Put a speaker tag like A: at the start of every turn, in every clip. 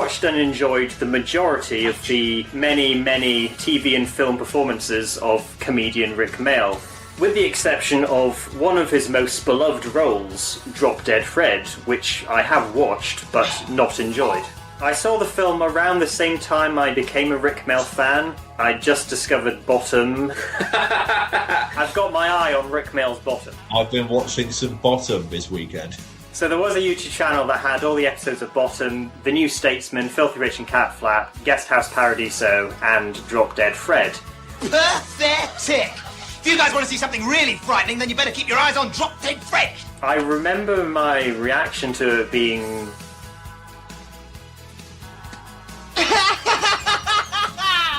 A: watched and enjoyed the majority of the many, many TV and film performances of comedian Rik Mayall, with the exception of one of his most beloved roles, DropDeadFred, which I have watched but not enjoyed. I saw the film around the same time I became a Rik Mayall fan. I just discovered Bottom. I've got my eye on Rik Mayall's Bottom.
B: I've been watching some Bottom this weekend.
A: So there was a YouTube channel that had all the episodes of Bottom, The New Statesman, Filthy Rich and Cat Flap, Guest House Paradiso, and DropDeadFred.
C: Pathetic! If you guys want to see something really frightening, then you better keep your eyes on DropDeadFred!
A: I remember my reaction to it being...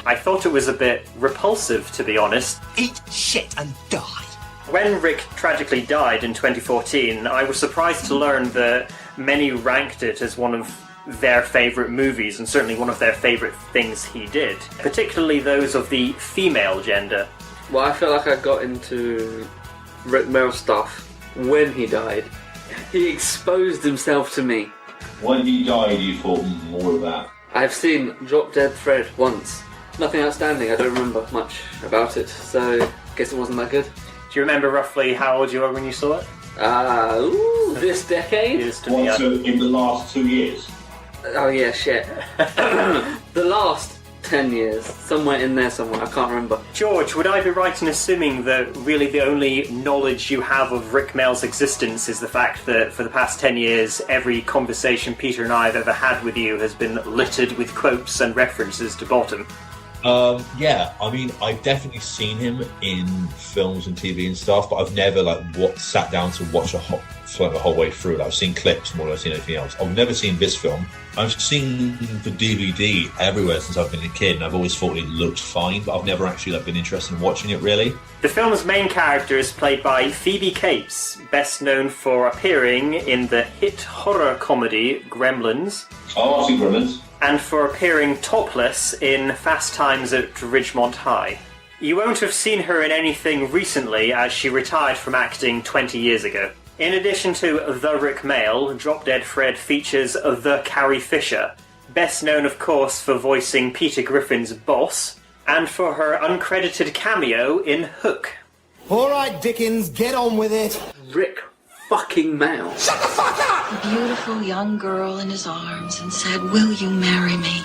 A: I thought it was a bit repulsive, to be honest.
C: Eat shit and die.
A: When Rik tragically died in 2014, I was surprised to learn that many ranked it as one of their favourite movies, and certainly one of their favourite things he did, particularly those of the female gender.
D: Well, I feel like I got into Rik Mayall stuff when he died. He exposed himself to me.
B: When he died, you thought more of that.
D: I've seen DropDeadFred once. Nothing outstanding, I don't remember much about it, so I guess it wasn't that good.
A: Do you remember roughly how old you were when you saw it?
D: This decade?
B: In the last 2 years?
D: Oh yeah, shit. The last 10 years, somewhere in there somewhere, I can't remember.
A: George, would I be right in assuming that really the only knowledge you have of Rik Mayall's existence is the fact that for the past 10 years, every conversation Peter and I have ever had with you has been littered with quotes and references to Bottom?
B: Yeah, I mean, I've definitely seen him in films and TV and stuff, but I've never sat down to watch the whole way through. I've seen clips more than I've seen anything else. I've never seen this film. I've seen the DVD everywhere since I've been a kid, and I've always thought it looked fine, but I've never actually been interested in watching it, really.
A: The film's main character is played by Phoebe Capes, best known for appearing in the hit horror comedy Gremlins.
B: Oh, I've seen Gremlins.
A: And for appearing topless in Fast Times at Ridgemont High. You won't have seen her in anything recently, as she retired from acting 20 years ago. In addition to the Rik Mayall, DropDeadFred features the Carrie Fisher, best known of course for voicing Peter Griffin's boss, and for her uncredited cameo in Hook.
C: Alright, Dickens, get on with it.
D: Rik fucking Mayall.
C: Shut the fuck up!
E: A beautiful young girl in his arms and said, "Will you marry me?"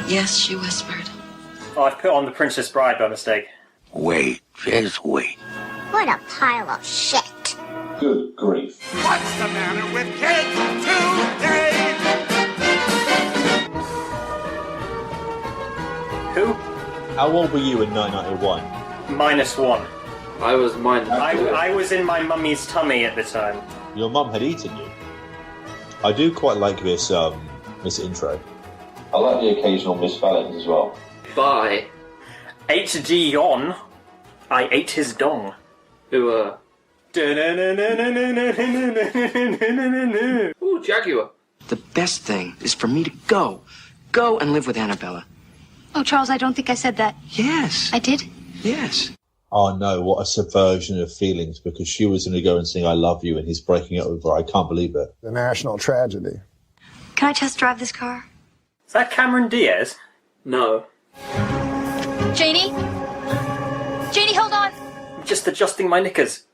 E: Yes, she whispered.
A: Oh, I've put on The Princess Bride by mistake.
F: Wait, just wait.
G: What a pile of shit.
B: Good grief.
C: What's the matter with kids today?
A: Who?
B: How old were you in 1991?
A: -1.
D: I was mine.
A: I was in my mummy's tummy at the time.
B: Your mum had eaten you. I do quite like this intro. I like the occasional misspellings as well.
D: By
A: HD on. I ate his dong.
D: who Ooh, Jaguar.
F: The best thing is for me to go and live with Annabella.
G: Oh, Charles, I don't think I said that.
F: Yes.
G: I did?
F: Yes.
B: Oh no, what a subversion of feelings, because she was going to go and sing I Love You and he's breaking it over. I can't believe it.
H: The national tragedy.
G: Can I test drive this car?
A: Is that Cameron Diaz?
D: No.
G: Janie? Janie, hold on!
A: Just adjusting my knickers.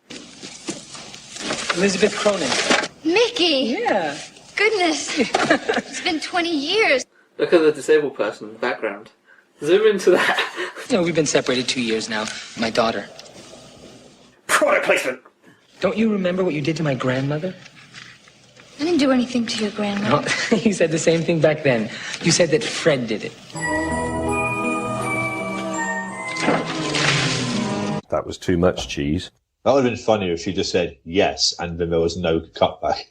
I: Elizabeth Cronin.
G: Mickey!
I: Yeah.
G: Goodness! It's been 20 years.
D: Look at the disabled person in the background. Zoom into that.
I: You know, we've been separated 2 years now. My daughter.
A: Product placement!
I: Don't you remember what you did to my grandmother?
G: I didn't do anything to your grandmother.
I: No, you said the same thing back then. You said that Fred did it.
J: That was too much cheese.
B: That would have been funnier if she just said yes and then there was no cutback.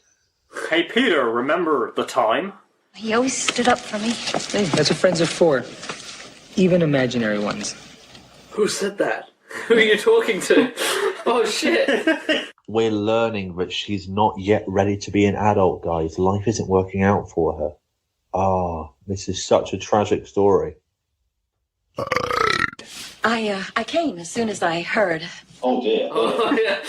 A: Hey Peter, remember the time?
G: He always stood up for me.
I: Hey, that's what friends are for. Even imaginary ones.
D: Who said that? Who are you talking to? Oh shit.
B: We're learning that she's not yet ready to be an adult, guys. Life isn't working out for her. Ah, this is such a tragic story.
E: I came as soon as I heard.
B: Oh dear.
D: Oh yeah.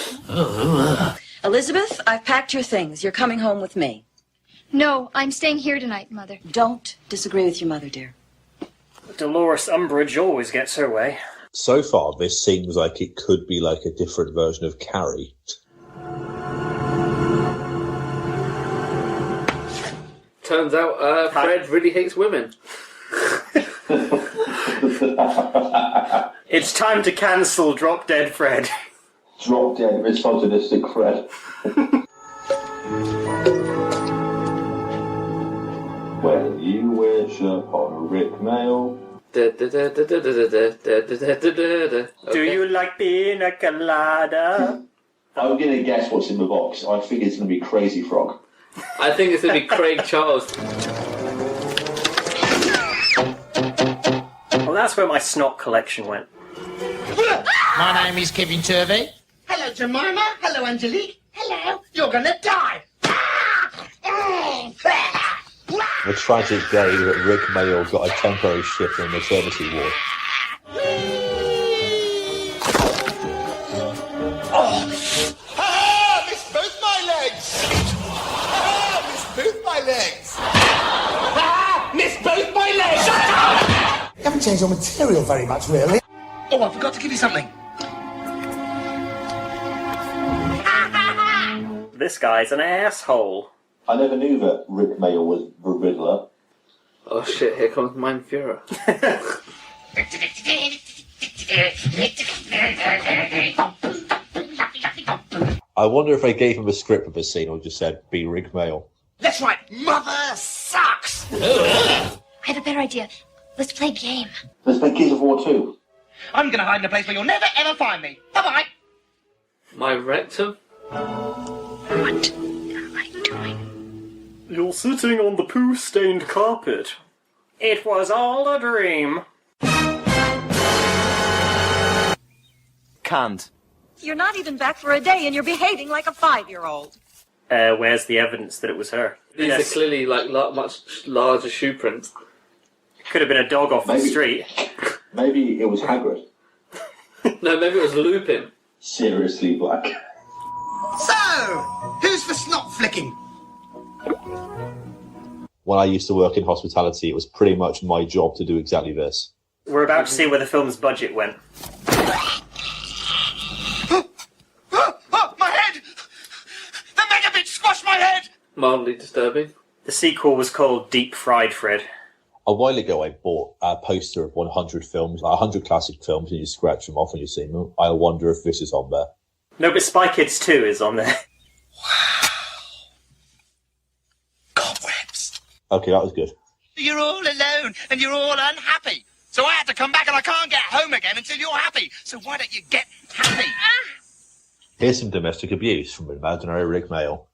E: Elizabeth, I've packed your things. You're coming home with me.
G: No, I'm staying here tonight, Mother.
E: Don't disagree with your mother, dear.
A: Dolores Umbridge always gets her way.
B: So far, this seems like it could be like a different version of Carrie.
D: Turns out Fred really hates women.
A: It's time to cancel Drop Dead Fred.
H: Drop Dead misogynistic Fred. When you wish upon Rik Mayall.
A: Do you like pina colada?
H: I'm going to guess what's in the box. I think it's going to be Crazy Frog.
D: I think it's going to be Craig Charles.
A: Well, that's where my snot collection went.
C: My name is Kevin Turvey. Hello, Jemima. Hello, Angelique. Hello. You're gonna die.
B: The tragic day that Rik Mayall got a temporary shift in a maternity ward.
C: Missed both my legs. Missed both my legs. Missed both my legs. Shut up! You haven't changed your material very much, really. Oh, I forgot to give you something.
A: This guy's an asshole.
H: I never knew that Rik Mayall was the Riddler.
D: Oh shit, here comes Mein Führer.
B: I wonder if they gave him a script for this scene or just said, be Rik Mayall.
C: That's right. Mother sucks.
G: I have a better idea. Let's play a game.
H: Let's play Gears of War 2.
C: I'm gonna hide in a place where you'll never ever find me. Bye-bye.
D: My rectum?
G: What am I doing?
A: You're sitting on the poo-stained carpet. It was all a dream.
K: Can't.
E: You're not even back for a day and you're behaving like a 5-year-old.
A: Where's the evidence that it was her?
D: These are clearly like much larger shoe prints.
A: Could have been a dog off the street.
H: Maybe it was Hagrid.
D: No, maybe it was Lupin.
H: Seriously black.
C: So, who's for snot flicking?
B: When I used to work in hospitality, it was pretty much my job to do exactly this.
A: We're about to see where the film's budget went.
C: Oh, my head! The mega bitch squashed my head!
D: Mildly disturbing.
A: The sequel was called Deep Fried Fred.
B: A while ago, I bought a poster of 100 films, 100 classic films, and you scratch them off when you see them. I wonder if this is on there.
A: No, but Spy Kids 2 is on there.
C: Cobwebs.
B: Okay, that was good.
C: You're all alone and you're all unhappy. So I had to come back and I can't get home again until you're happy. So why don't you get happy?
B: Here's some domestic abuse from imaginary Rik Mayall.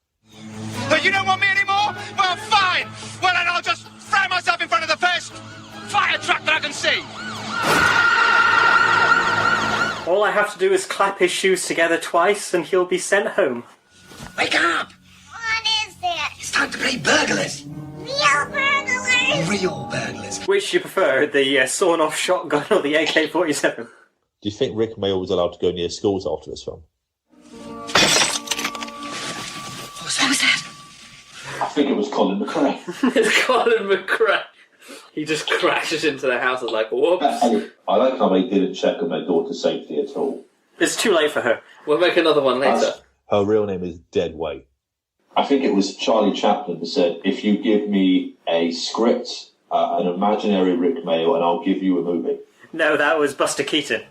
C: But you don't want me anymore? Well, fine. Well, then I'll just throw myself in front of the first fire truck that I can see.
A: All I have to do is clap his shoes together twice and he'll be sent home.
C: Wake up!
G: What is it?
C: It's time to play burglars.
G: Real burglars!
C: Real burglars.
A: Which do you prefer, the sawn-off shotgun or the AK-47?
B: Do you think Rik Mayall was allowed to go near schools after this film?
C: What was that?
H: I think it was Colin McRae.
D: It's Colin McRae. He just crashes into the house and like, whoops.
H: I like how they didn't check on their daughter's safety at all.
A: It's too late for her.
D: We'll make another one later.
B: Her real name is Dead Weight.
H: I think it was Charlie Chaplin that said, if you give me a script, an imaginary Rik Mayall, and I'll give you a movie.
A: No, that was Buster Keaton.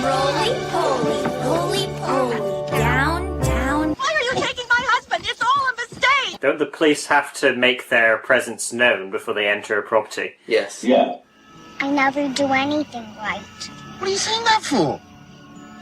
G: Roly-poly, down, down.
E: Why are you taking my husband? It's all a mistake!
A: Don't the police have to make their presence known before they enter a property?
D: Yes.
H: Yeah.
G: I never do anything right.
C: What are you saying that for?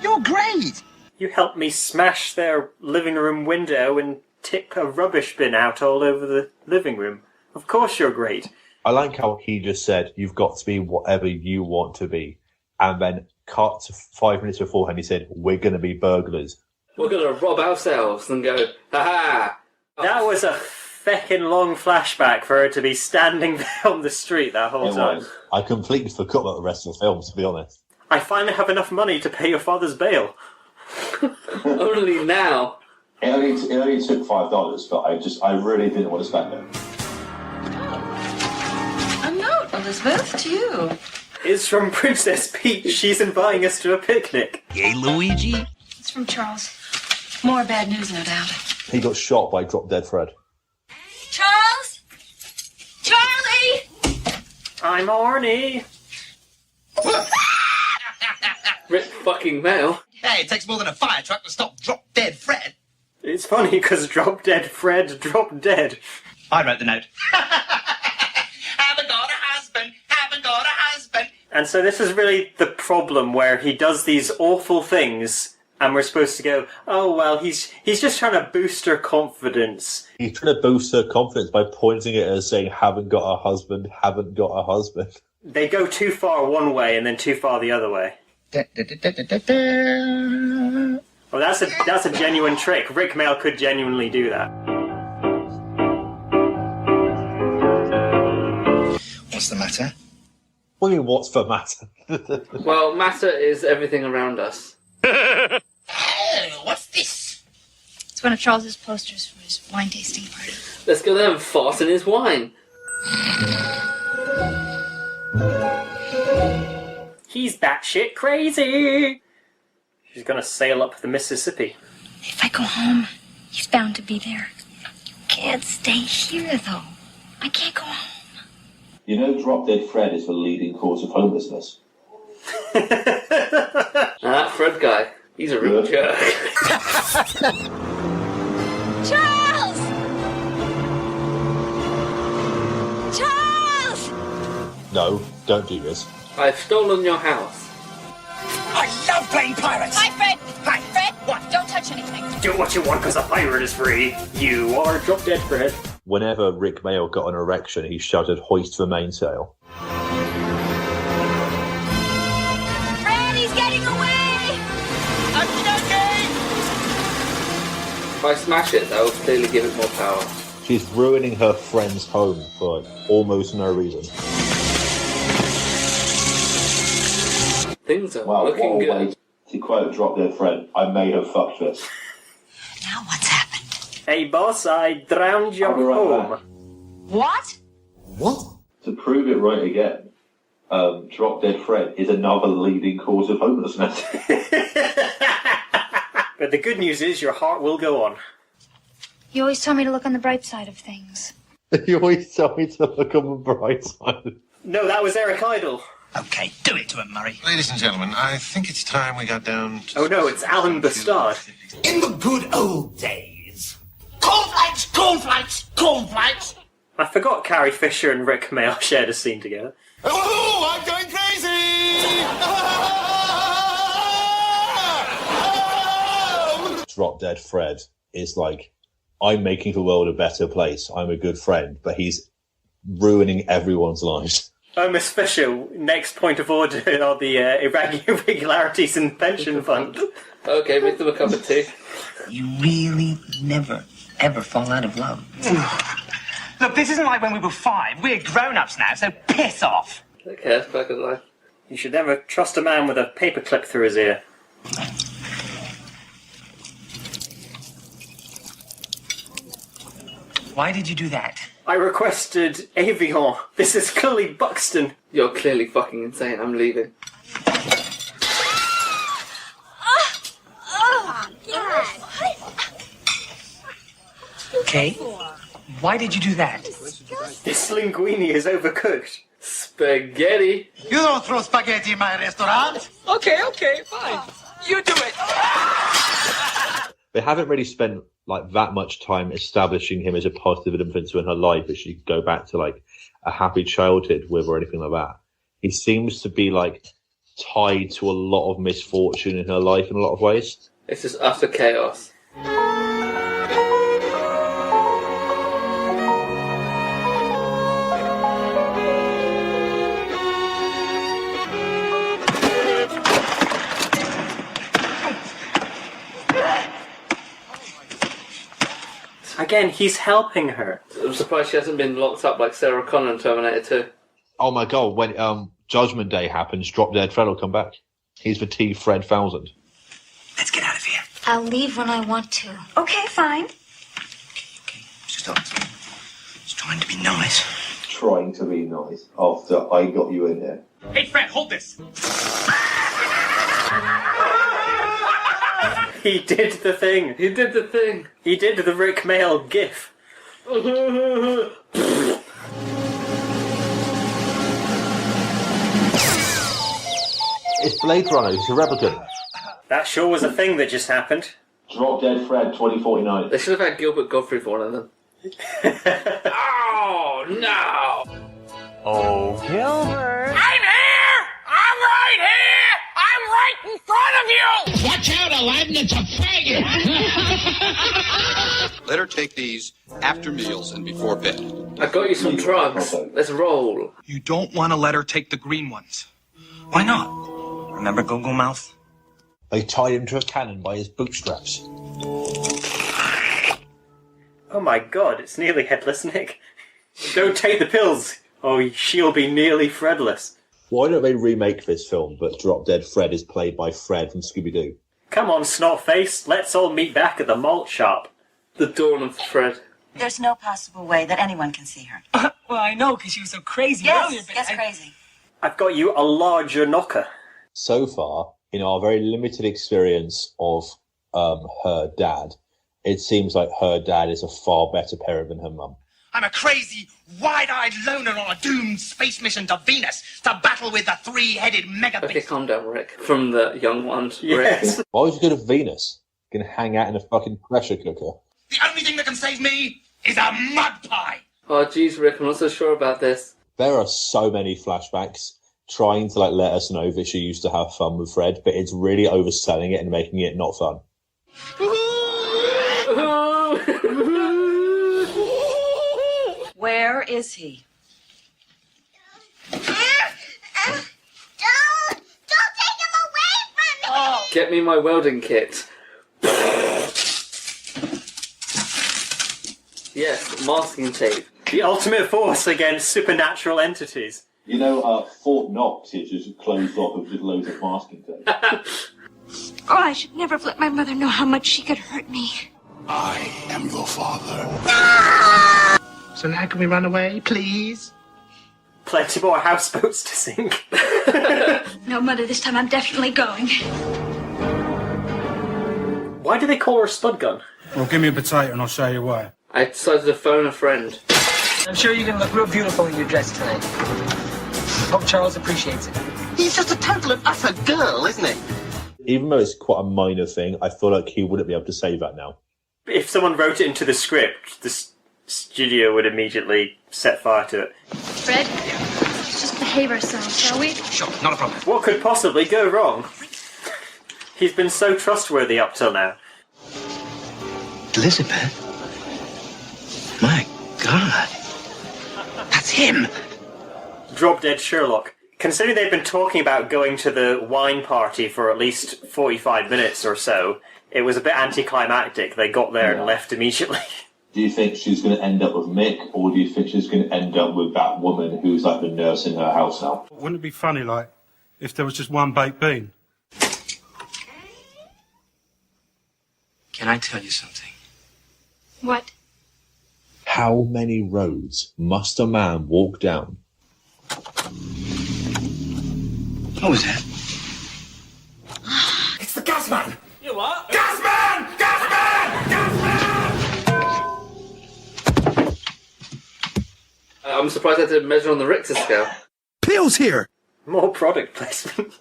C: You're great.
A: You helped me smash their living room window and tip a rubbish bin out all over the living room. Of course you're great.
B: I like how he just said, you've got to be whatever you want to be. And then cut to 5 minutes beforehand, he said, we're going to be burglars.
D: We're going to rob ourselves and go, ha-ha.
A: That was a feckin' long flashback for her to be standing there on the street that whole time.
B: I completely forgot about the rest of the film, to be honest.
A: I finally have enough money to pay your father's bail.
D: Only now.
H: It only took $5, but I really didn't want to spend it.
E: A note, Elizabeth, to you.
A: It's from Princess Peach. She's inviting us to a picnic.
K: Yay, Luigi?
E: It's from Charles. More bad news, no doubt.
J: He got shot by DropDeadFred.
E: Charles? Charlie!
A: I'm horny.
D: Rik fucking Mayall.
K: Hey, it takes more than a fire truck to stop DropDeadFred.
A: It's funny because DropDeadFred dropped dead.
K: I wrote the note. Haven't got a husband, haven't got a husband.
A: And so this is really the problem where he does these awful things and we're supposed to go, oh, well, he's just trying to boost her confidence.
B: He's trying to boost her confidence by pointing at her saying, haven't got a husband, haven't got a husband.
A: They go too far one way and then too far the other way. Oh, that's a genuine trick. Rik Mayall could genuinely do that.
K: What's the matter?
B: What do you mean, what's the matter?
D: Well, matter is everything around us.
K: Oh, what's this?
G: It's one of Charles's posters for his wine tasting party.
D: Let's go there and fart in his wine.
A: He's batshit crazy. She's gonna sail up the Mississippi.
G: If I go home, he's bound to be there. You can't stay here, though. I can't go home.
H: You know, DropDeadFred is the leading cause of homelessness.
D: That Fred guy, he's a real jerk.
G: Charles! Charles!
B: No, don't do this.
D: I've stolen your house.
K: I love playing pirates.
G: Hi, Fred.
K: Hi.
G: Fred, what? Don't touch anything.
A: Do what you want because a pirate is free. You are DropDeadFred.
B: Whenever Rik Mayall got an erection, he shouted, hoist the mainsail.
G: Fred, he's getting away!
D: If I smash it, that will clearly give it more power.
B: She's ruining her friend's home for almost no reason.
D: Things are
H: Wow,
D: looking
H: what a
D: good.
H: way to quote DropDeadFred, I may have fucked this.
E: Now what's happened?
A: Hey, boss, I drowned your
H: I'll be right
A: home.
H: back.
E: What?
K: What?
H: To prove it right again, DropDeadFred is another leading cause of homelessness.
A: But the good news is your heart will go on.
G: You always tell me to look on the bright side of things.
B: You always tell me to look on the bright side.
A: No, that was Eric Idle.
K: Okay, do it to him, Murray.
L: Ladies and gentlemen, I think it's time we got down to...
A: Oh no, it's Alan Bastard.
C: In the good old days. Cornflakes, cornflakes, cornflakes.
A: I forgot Carrie Fisher and Rik Mayall shared a scene together.
C: Oh, I'm going crazy!
B: DropDeadFred is like, I'm making the world a better place. I'm a good friend, but he's ruining everyone's lives.
A: Oh, Miss Fisher, next point of order are the irregularities in the pension fund.
D: Okay, make them a cup of tea.
I: You really never, ever fall out of love.
K: Look, this isn't like when we were 5. We're grown-ups now, so piss off.
D: Okay, that's back of life.
A: You should never trust a man with a paperclip through his ear.
I: Why did you do that?
A: I requested Avion. This is clearly Buxton.
D: You're clearly fucking insane. I'm leaving.
I: Kay, why did you do that?
A: This linguine is overcooked.
D: Spaghetti.
C: You don't throw spaghetti in my restaurant.
I: Okay, fine. You do it.
B: They haven't really spent like that much time establishing him as a positive influence in her life as she could go back to like a happy childhood with or anything like that. He seems to be like tied to a lot of misfortune in her life in a lot of ways.
D: It's just utter chaos.
A: Again, he's helping her.
D: I'm surprised she hasn't been locked up like Sarah Connor in Terminator 2.
B: Oh my god, when Judgment Day happens, DropDeadFred will come back. He's the T-Fred 1000.
K: Let's get out of here.
G: I'll leave when I want to. Okay, fine.
F: Stop. It's trying to be nice.
H: Trying to be nice after I got you in here.
K: Hey, Fred, hold this.
A: He did the thing.
D: He did the thing.
A: He did the Rik Mayall gif.
J: It's Blade Runner. He's a replicant.
A: That sure was a thing that just happened.
H: Drop Dead Fred 2049.
D: They should have had Gilbert Gottfried for one of them. Oh, no!
A: Oh, Gilbert.
K: I'm here! I'm right here! I'm right in front of you!
M: Watch out, Aladdin, it's a faggot!
N: Let her take these after meals and before bed.
D: I got you some drugs. Let's roll.
O: You don't want to let her take the green ones.
F: Why not? Remember Google Mouth?
J: They tied him to a cannon by his bootstraps.
A: Oh my god, it's nearly headless Nick. Don't take the pills, or she'll be nearly Fredless.
J: Why don't they remake this film, but Drop Dead Fred is played by Fred from Scooby-Doo?
A: Come on, Snotface, let's all meet back at the malt shop.
D: The dawn of Fred.
P: There's no possible way that anyone can see her.
I: Well, I know, because she was so crazy earlier. But
P: Yes, crazy.
A: I've got you a larger knocker.
J: So far, in our very limited experience of her dad, it seems like her dad is a far better parent than her mum.
K: I'm a crazy, wide-eyed loner on a doomed space mission to Venus to battle with the three-headed mega
D: Okay,
K: beast.
D: calm down, Rick. From the young ones,
A: Yes.
D: Rick.
J: Why would you go to Venus? You can hang out in a fucking pressure cooker.
K: The only thing that can save me is a mud pie.
D: Oh, jeez, Rick, I'm not so sure about this.
J: There are so many flashbacks trying to let us know that she used to have fun with Fred, but it's really overselling it and making it not fun.
P: Where is he?
G: Don't take him away from me!
K: Oh.
D: Get me my welding kit. Yes, masking tape.
A: The ultimate force against supernatural entities.
H: You know, Fort Knox is just closed off with just loads of masking tape.
G: Oh, I should never have let my mother know how much she could hurt me.
C: I am your father.
K: So now can we run away, please?
A: Plenty more houseboats to sink.
G: No, Mother, this time I'm definitely going.
A: Why do they call her a spud gun?
O: Well, give me a potato and I'll show you why.
D: I decided to phone a friend.
I: I'm sure you're going to look real beautiful in your dress tonight. Hope Charles appreciates it.
K: He's just a total and utter girl, isn't he?
J: Even though it's quite a minor thing, I feel like he wouldn't be able to say that now.
A: If someone wrote it into the script, the studio would immediately set fire to it.
G: Fred, let's just behave ourselves, shall we?
K: Sure, not a problem.
A: What could possibly go wrong? He's been so trustworthy up till now.
F: Elizabeth? My God.
K: That's him.
A: Drop Dead Sherlock. Considering they've been talking about going to the wine party for at least 45 minutes or so, it was a bit anticlimactic. They got there and left immediately.
H: Do you think she's going to end up with Mick, or do you think she's going to end up with that woman who's like the nurse in her house now?
O: Wouldn't it be funny, like, if there was just one baked bean?
F: Can I tell you something?
G: What?
J: How many roads must a man walk down?
F: What was that?
K: It's the gas man.
D: You what?
K: Gas man! Gas man! Gas man!
D: I'm surprised I didn't measure on the Richter scale.
C: Pills here!
A: More product placement.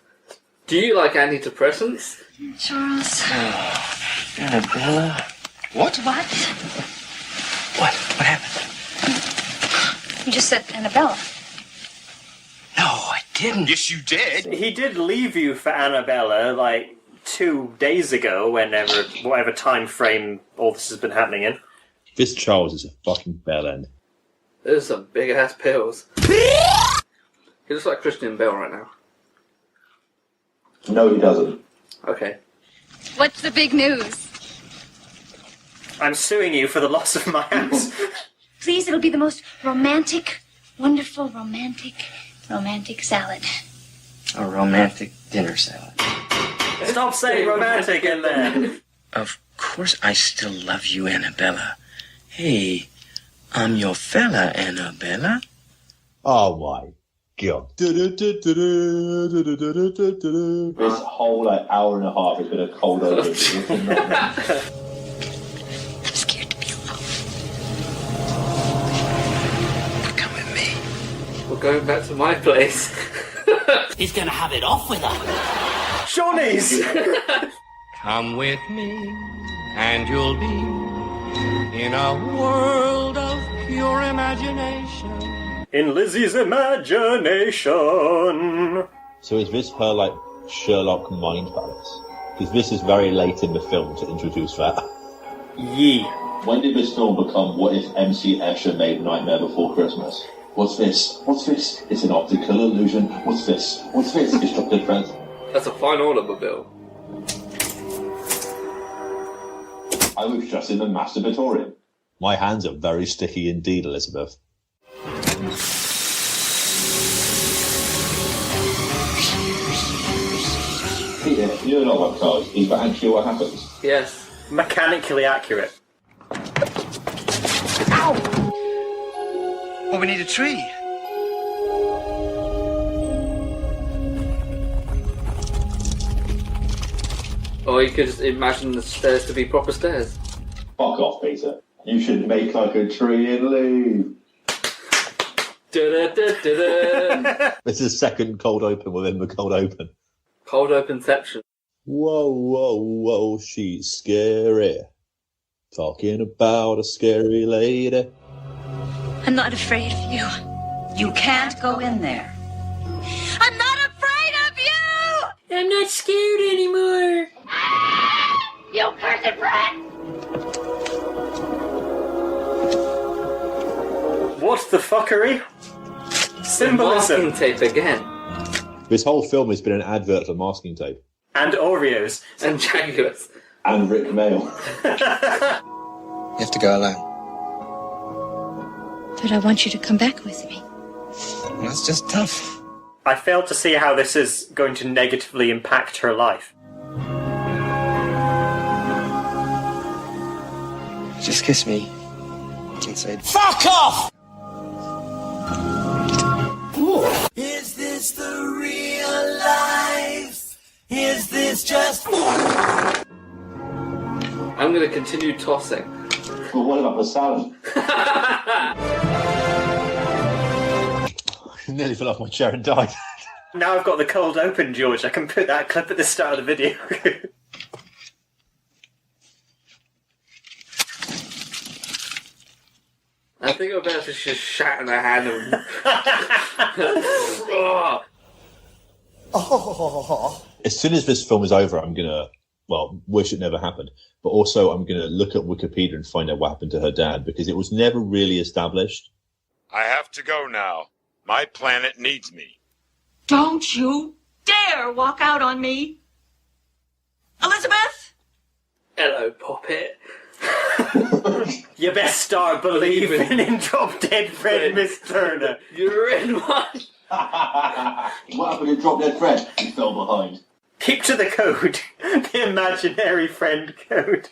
D: Do you like antidepressants?
G: Charles.
F: Annabella?
G: What?
F: What happened?
G: You just said Annabella.
F: No, I didn't.
K: Yes, you did.
A: He did leave you for Annabella, like, 2 days ago, whatever time frame all this has been happening in.
J: This Charles is a fucking bell end.
D: Those are some big-ass pills. He looks like Christian Bale right now.
H: No, he doesn't.
D: Okay.
G: What's the big news?
A: I'm suing you for the loss of my house.
G: Please, it'll be the most romantic, wonderful, romantic salad.
F: A romantic dinner salad.
A: Stop saying romantic in there.
F: Of course I still love you, Annabella. Hey, I'm your fella, Annabella.
J: Oh my God.
H: This whole hour and a half has been a cold open.
G: I'm scared to be alone.
F: Come with me.
D: We're going back to my place.
Q: He's gonna have it off with her.
A: Shawnees!
Q: Come with me, and you'll be in a world of pure imagination.
A: In Lizzie's imagination.
J: So is this her, like, Sherlock mind palace? Because this is very late in the film to introduce that.
A: Yee.
H: When did this film become What If MC Escher Made Nightmare Before Christmas? What's this? What's this? It's an optical illusion. What's this? What's this? It's DropDeadFred.
D: That's a fine automobile.
H: I was just in the masturbatorium.
J: My hands are very sticky indeed, Elizabeth.
H: Peter, you know about cars. Is that actually what happens?
D: Yes.
A: Mechanically accurate.
K: Ow! Well, we need a tree.
D: Or you could just imagine the stairs to be proper stairs.
H: Fuck off, Peter. You should make like a tree and leave.
J: This is second cold open within the cold open.
D: Cold openception.
J: Whoa, whoa, whoa, she's scary. Talking about a scary lady.
G: I'm not afraid of you.
P: You can't go in there.
G: I'm not afraid of you! I'm not scared anymore. You cursed brat!
A: What the fuckery? Symbolism.
D: Masking tape again.
J: This whole film has been an advert for masking tape.
A: And Oreos.
D: And Jaguars.
H: And Rik Mayall.
F: You have to go alone.
G: But I want you to come back with me.
F: Well, that's just tough.
A: I fail to see how this is going to negatively impact her life.
F: Just kiss me. And say,
K: Fuck off!
C: Is this the real life? Is this just...
D: I'm going to continue tossing.
H: But what about the salad?
J: I nearly fell off my chair and died.
A: Now I've got the cold open, George. I can put that clip at the start of the video.
D: I think I'm about to just shat in her hand and...
J: As soon as this film is over, I'm going to, well, wish it never happened. But also I'm going to look at Wikipedia and find out what happened to her dad, because it was never really established.
R: I have to go now. My planet needs me.
E: Don't you dare walk out on me! Elizabeth!
D: Hello, Poppet.
A: You best start believing in DropDeadFred, Miss Turner.
D: You're in one.
H: What happened to DropDeadFred? He fell behind.
A: Keep to the code. The imaginary friend code.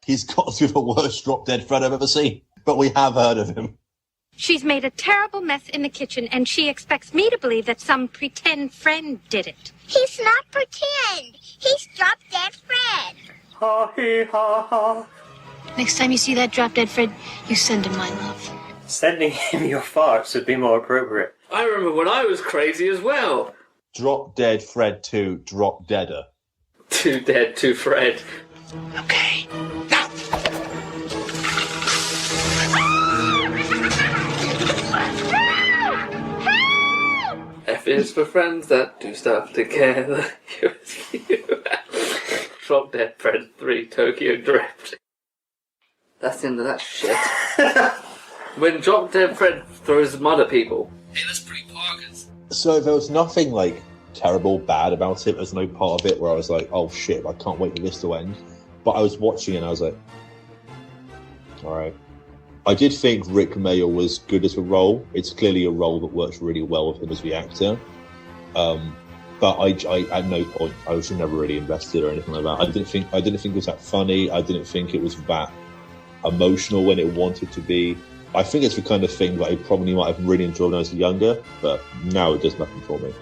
J: He's got to be the worst DropDeadFred I've ever seen. But we have heard of him.
S: She's made a terrible mess in the kitchen, and she expects me to believe that some pretend friend did it.
T: He's not pretend. He's DropDeadFred.
A: Ha hee ha ha.
S: Next time you see that DropDeadFred, you send him my love.
A: Sending him your farts would be more appropriate.
D: I remember when I was crazy as well.
J: DropDeadFred 2, Drop Deader.
D: Too dead, too Fred.
F: Okay.
D: F is for friends that do stuff together. DropDeadFred 3, Tokyo Drift. That's the end of that shit. When DropDeadFred throws mud at people. Hey, that's pretty poggers.
J: So there was nothing, like, terrible, bad about it. There's no part of it where I was like, oh shit, I can't wait for this to end. But I was watching and I was like, alright. I did think Rik Mayall was good as a role. It's clearly a role that works really well with him as the actor. But I at no point I was never really invested or anything like that. I didn't think it was that funny. I didn't think it was that emotional when it wanted to be. I think it's the kind of thing that I probably might have really enjoyed when I was younger, but now it does nothing for me.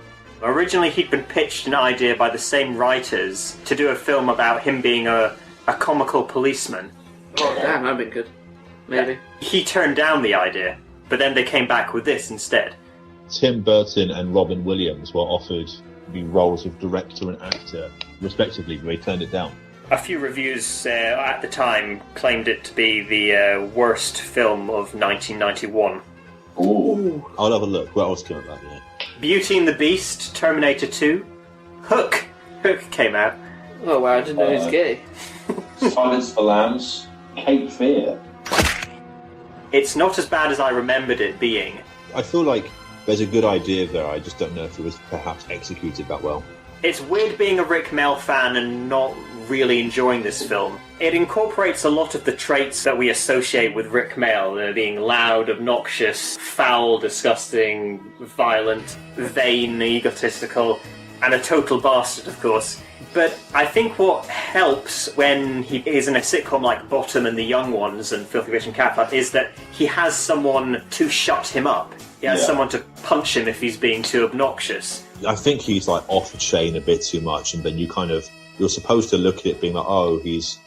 A: Originally, he'd been pitched an idea by the same writers to do a film about him being a comical policeman.
D: Oh, damn, that'd be good. Maybe.
A: He turned down the idea, but then they came back with this instead.
J: Tim Burton and Robin Williams were offered the roles of director and actor, respectively, but they turned it down.
A: A few reviews at the time claimed it to be the worst film of 1991.
J: Ooh. I'll have a look. What else came out that year?
A: Beauty and the Beast, Terminator 2, Hook. Hook came out.
D: Oh wow, I didn't know he was gay.
H: Silence of the Lambs, Cape Fear.
A: It's not as bad as I remembered it being.
J: I feel like there's a good idea there, I just don't know if it was perhaps executed that well.
A: It's weird being a Rik Mayall fan and not really enjoying this film. It incorporates a lot of the traits that we associate with Rik Mayall, being loud, obnoxious, foul, disgusting, violent, vain, egotistical, and a total bastard, of course. But I think what helps when he is in a sitcom like Bottom and the Young Ones and Filthy Rich and Cat is that he has someone to shut him up. He has someone to punch him if he's being too obnoxious.
J: I think he's like off the chain a bit too much, and then you're supposed to look at it being like, oh, he's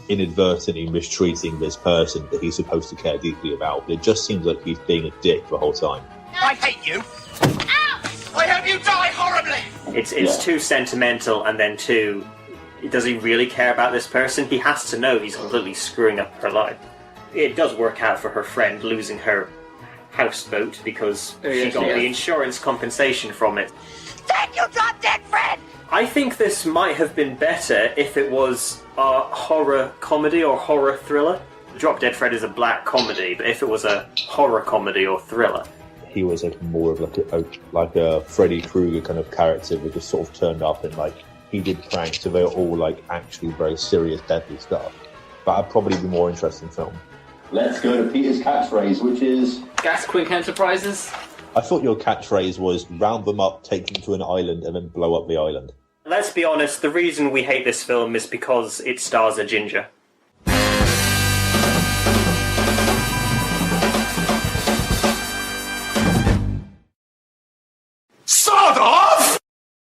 J: inadvertently mistreating this person that he's supposed to care deeply about. But it just seems like he's being a dick the whole time.
K: I hate you. Ow! I hope you die horribly.
A: It's too sentimental, and then too, does he really care about this person? He has to know he's completely screwing up her life. It does work out for her friend losing her houseboat because she got the insurance compensation from it.
K: Thank you, DropDeadFred!
A: I think this might have been better if it was a horror comedy or horror thriller. DropDeadFred is a black comedy, but if it was a horror comedy or thriller.
J: He was more of like a Freddy Krueger kind of character that just sort of turned up and he did pranks, so they were all actually very serious, deadly stuff. But I'd probably be more interested in film.
H: Let's go to Peter's catchphrase, which is...
D: Gas Quink Enterprises?
J: I thought your catchphrase was round them up, take them to an island, and then blow up the island.
A: Let's be honest, the reason we hate this film is because it stars a ginger.
C: Sawed off?